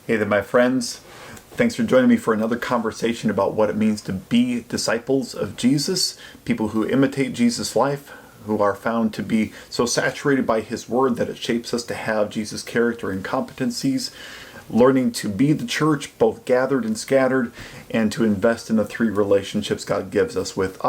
Hey there, my friends. Thanks for joining me for another conversation about what it means to be disciples of Jesus, people who imitate Jesus' life, who are found to be so saturated by His Word that it shapes us to have Jesus' character and competencies, learning to be the church, both gathered and scattered, and to invest in the three relationships God gives us with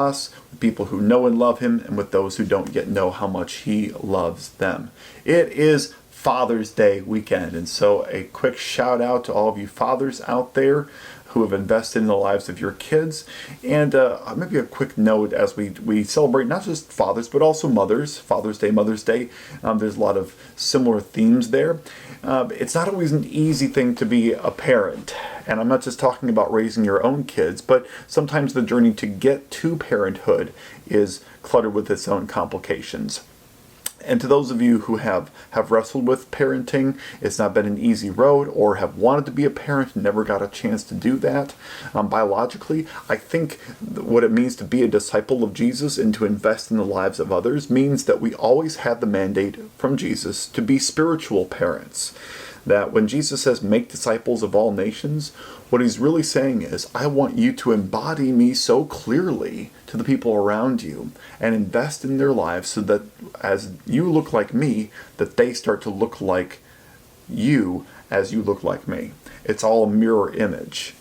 people who know and love Him, and with those who don't yet know how much He loves them. It is Father's Day weekend, and so a quick shout out to all of you fathers out there who have invested in the lives of your kids, and maybe a quick note as we celebrate not just fathers but also mothers. Father's Day, Mother's Day, there's a lot of similar themes there. It's not always an easy thing to be a parent, and I'm not just talking about raising your own kids, but sometimes the journey to get to parenthood is cluttered with its own complications. And to those of you who have wrestled with parenting, it's not been an easy road, or have wanted to be a parent and never got a chance to do that biologically, I think what it means to be a disciple of Jesus and to invest in the lives of others means that we always have the mandate from Jesus to be spiritual parents. That when Jesus says, make disciples of all nations, what He's really saying is, I want you to embody me so clearly to the people around you and invest in their lives so that as you look like me, that they start to look like you as you look like me. It's all a mirror image,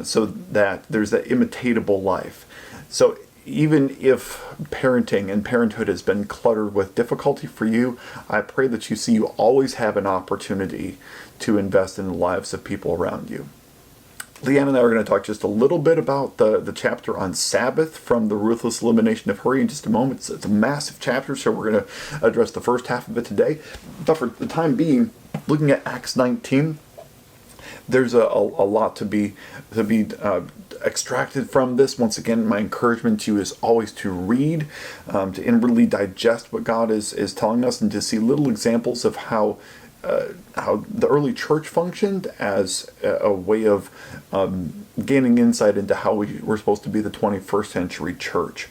so that there's that imitatable life. So even if parenting and parenthood has been cluttered with difficulty for you, I pray that you see you always have an opportunity to invest in the lives of people around you. Leeann and I are going to talk just a little bit about the chapter on Sabbath from the Ruthless Elimination of Hurry in just a moment. It's a massive chapter, so we're going to address the first half of it today. But for the time being, looking at Acts 19, there's a lot to be extracted from this. Once again, my encouragement to you is always to read, to inwardly digest what God is telling us, and to see little examples of how the early church functioned as a way of gaining insight into how we're supposed to be the 21st century church.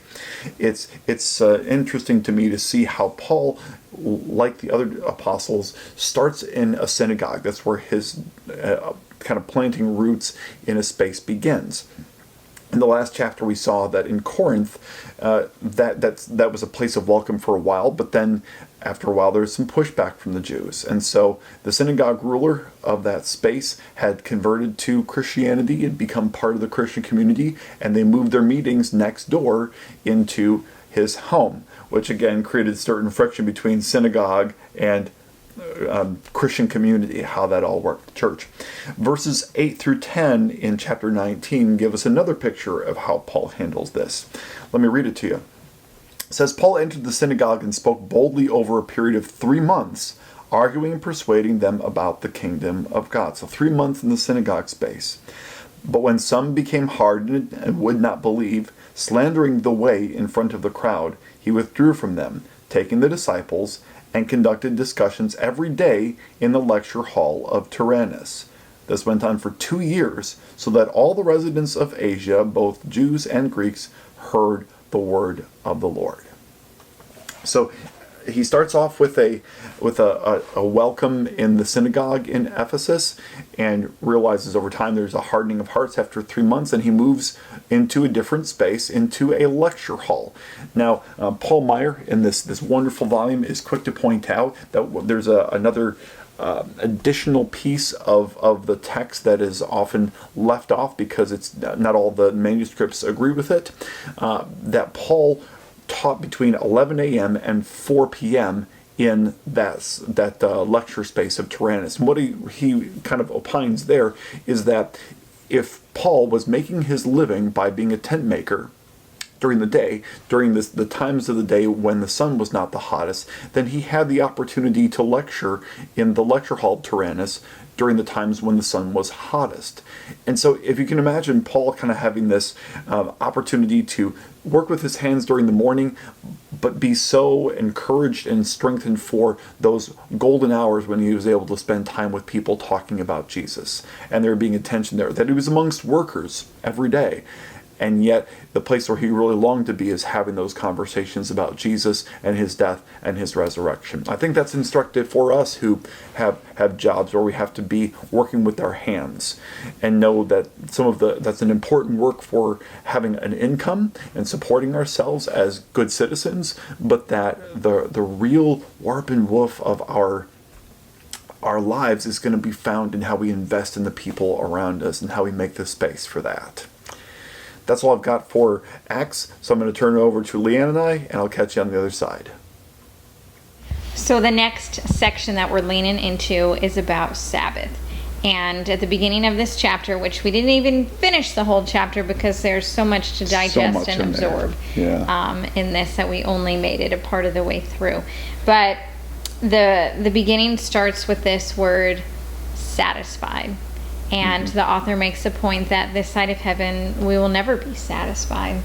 It's interesting to me to see how Paul, like the other apostles, starts in a synagogue. That's where his kind of planting roots in a space begins. In the last chapter, we saw that in Corinth, that was a place of welcome for a while, but then after a while, there was some pushback from the Jews. And so the synagogue ruler of that space had converted to Christianity and become part of the Christian community, and they moved their meetings next door into his home, which again created certain friction between synagogue and Christian community, how that all worked, church. Verses 8 through 10 in chapter 19 give us another picture of how Paul handles this. Let me read it to you. It says, Paul entered the synagogue and spoke boldly over a period of 3 months, arguing and persuading them about the kingdom of God. So 3 months in the synagogue space. But when some became hardened and would not believe, slandering the way in front of the crowd, he withdrew from them, taking the disciples, and conducted discussions every day in the lecture hall of Tyrannus. This went on for 2 years, so that all the residents of Asia, both Jews and Greeks, heard the word of the Lord. So he starts off with a welcome in the synagogue in Ephesus, and realizes over time there's a hardening of hearts after 3 months, and he moves into a different space, into a lecture hall. Now, Paul Maier in this wonderful volume is quick to point out that there's another additional piece of the text that is often left off because it's not all the manuscripts agree with it, that Paul taught between 11 a.m. and 4 p.m. in that lecture space of Tyrannus. And what he kind of opines there is that if Paul was making his living by being a tent maker during the day, during the times of the day when the sun was not the hottest, then he had the opportunity to lecture in the lecture hall of Tyrannus during the times when the sun was hottest. And so if you can imagine Paul kind of having this opportunity to work with his hands during the morning, but be so encouraged and strengthened for those golden hours when he was able to spend time with people talking about Jesus, and there being attention there, that he was amongst workers every day. and yet the place where he really longed to be is having those conversations about Jesus and his death and his resurrection. I think that's instructive for us who have jobs where we have to be working with our hands, and know that that's an important work for having an income and supporting ourselves as good citizens, but that the real warp and woof of our lives is going to be found in how we invest in the people around us and how we make the space for that. That's all I've got for Acts, so I'm going to turn it over to Leeann and I, and I'll catch you on the other side. So the next section that we're leaning into is about Sabbath. And at the beginning of this chapter, which we didn't even finish the whole chapter because there's so much to digest and absorb in this, that we only made it a part of the way through. But the beginning starts with this word, satisfied. And the author makes a point that this side of heaven, we will never be satisfied.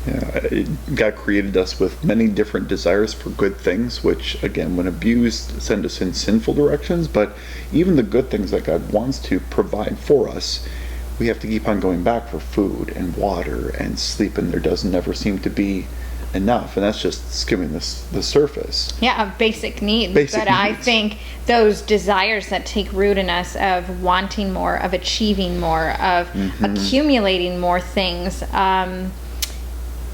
Yeah, God created us with many different desires for good things, which, again, when abused, send us in sinful directions. But even the good things that God wants to provide for us, we have to keep on going back for food and water and sleep, and there doesn't ever seem to be enough. And that's just skimming the surface. Yeah, of basic needs. I think those desires that take root in us of wanting more, of achieving more, of accumulating more things,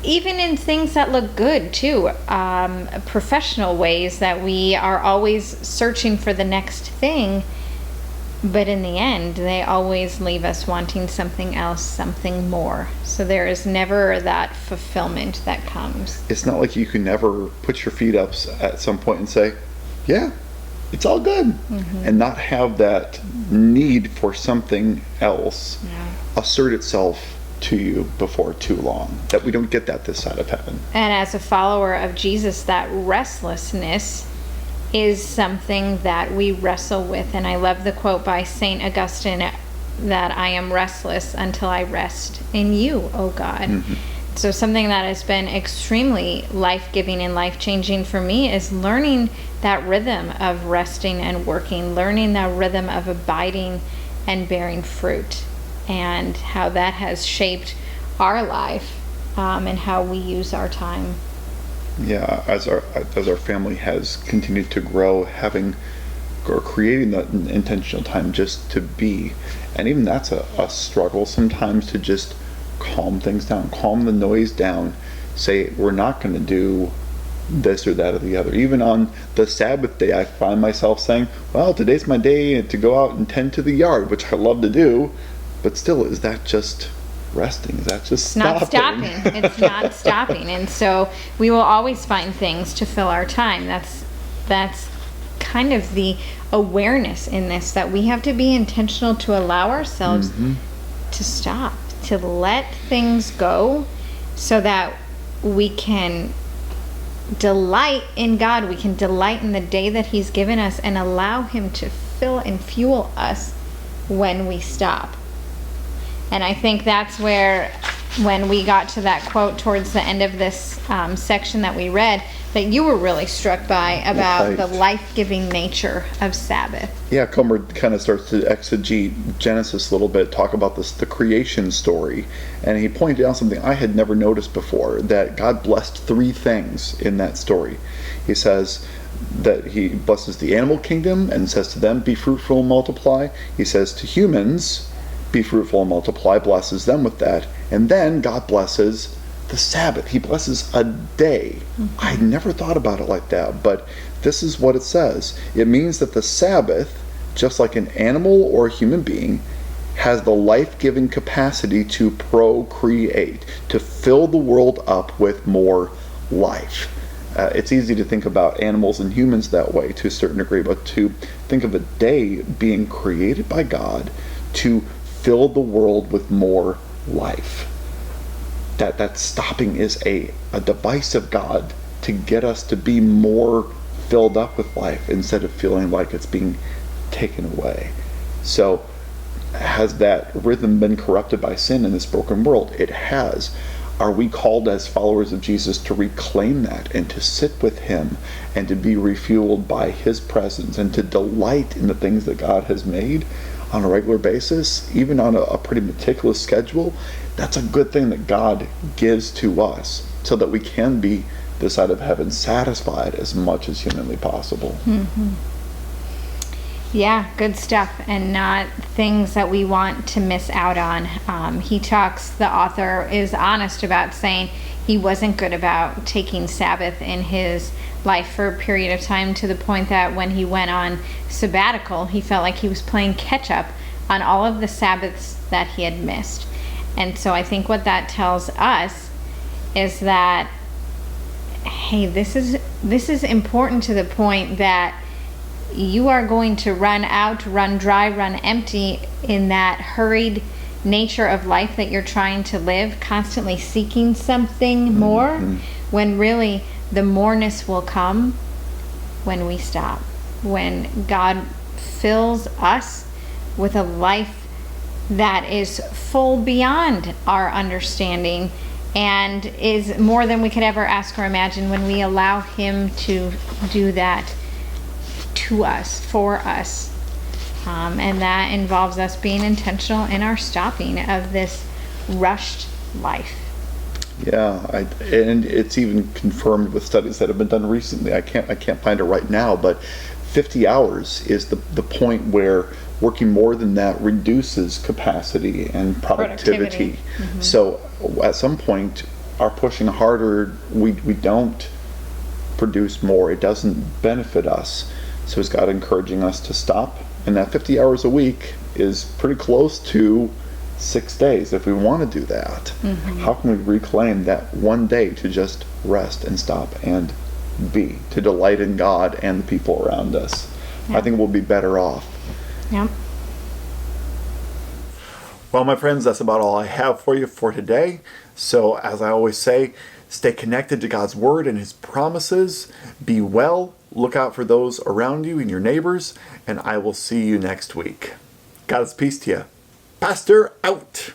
even in things that look good too, professional ways that we are always searching for the next thing, but in the end they always leave us wanting something else, something more. So there is never that fulfillment that comes. It's not like you can never put your feet up at some point and say, yeah, it's all good, and not have that need for something else assert itself to you before too long, that we don't get that this side of heaven. And as a follower of Jesus, that restlessness is something that we wrestle with. And I love the quote by St. Augustine, that I am restless until I rest in you, O God. So something that has been extremely life-giving and life-changing for me is learning that rhythm of resting and working, learning that rhythm of abiding and bearing fruit, and how that has shaped our life and how we use our time. Yeah, as our family has continued to grow, creating that intentional time just to be, and even that's a struggle sometimes, to just calm things down, calm the noise down, say we're not going to do this or that or the other. Even on the Sabbath day, I find myself saying, well, today's my day to go out and tend to the yard, which I love to do. But still, is that just resting? Is that just stopping? It's not stopping. It's not stopping. And so we will always find things to fill our time. That's kind of the awareness in this, that we have to be intentional to allow ourselves to stop, to let things go, so that we can delight in God. We can delight in the day that He's given us and allow Him to fill and fuel us when we stop. And I think that's where, when we got to that quote towards the end of this section that we read, that you were really struck by, about the life-giving nature of Sabbath. Yeah, Comer kind of starts to exegete Genesis a little bit, talk about the creation story. And he pointed out something I had never noticed before, that God blessed 3 things in that story. He says that He blesses the animal kingdom and says to them, be fruitful and multiply. He says to humans, be fruitful and multiply, blesses them with that. And then God blesses the Sabbath. He blesses a day. I never thought about it like that, but this is what it says. It means that the Sabbath, just like an animal or a human being, has the life-giving capacity to procreate, to fill the world up with more life. It's easy to think about animals and humans that way to a certain degree, but to think of a day being created by God to fill the world with more life. That stopping is a device of God to get us to be more filled up with life instead of feeling like it's being taken away. So has that rhythm been corrupted by sin in this broken world? It has. Are we called as followers of Jesus to reclaim that and to sit with him and to be refueled by his presence and to delight in the things that God has made on a regular basis, even on a pretty meticulous schedule? That's a good thing that God gives to us so that we can be this side of heaven satisfied as much as humanly possible. Mm-hmm. Yeah, good stuff, and not things that we want to miss out on. The author is honest about saying he wasn't good about taking Sabbath in his life for a period of time, to the point that when he went on sabbatical, he felt like he was playing catch up on all of the Sabbaths that he had missed. And so I think what that tells us is that, hey, this is important, to the point that you are going to run out, run dry, run empty in that hurried nature of life that you're trying to live, constantly seeking something more, when really the moreness will come when we stop, when God fills us with a life that is full beyond our understanding and is more than we could ever ask or imagine, when we allow him to do that to us, for us. And that involves us being intentional in our stopping of this rushed life. Yeah, and it's even confirmed with studies that have been done recently. I can't find it right now, but 50 hours is the point where working more than that reduces capacity and productivity. Mm-hmm. So at some point, our pushing harder, we don't produce more. It doesn't benefit us. So is God encouraging us to stop? And that 50 hours a week is pretty close to 6 days if we want to do that. Mm-hmm. How can we reclaim that one day to just rest and stop and be, to delight in God and the people around us? Yeah. I think we'll be better off. Yep. Well, my friends, that's about all I have for you for today. So as I always say, stay connected to God's word and his promises. Be well. Look out for those around you and your neighbors, and I will see you next week. God's peace to you. Pastor out.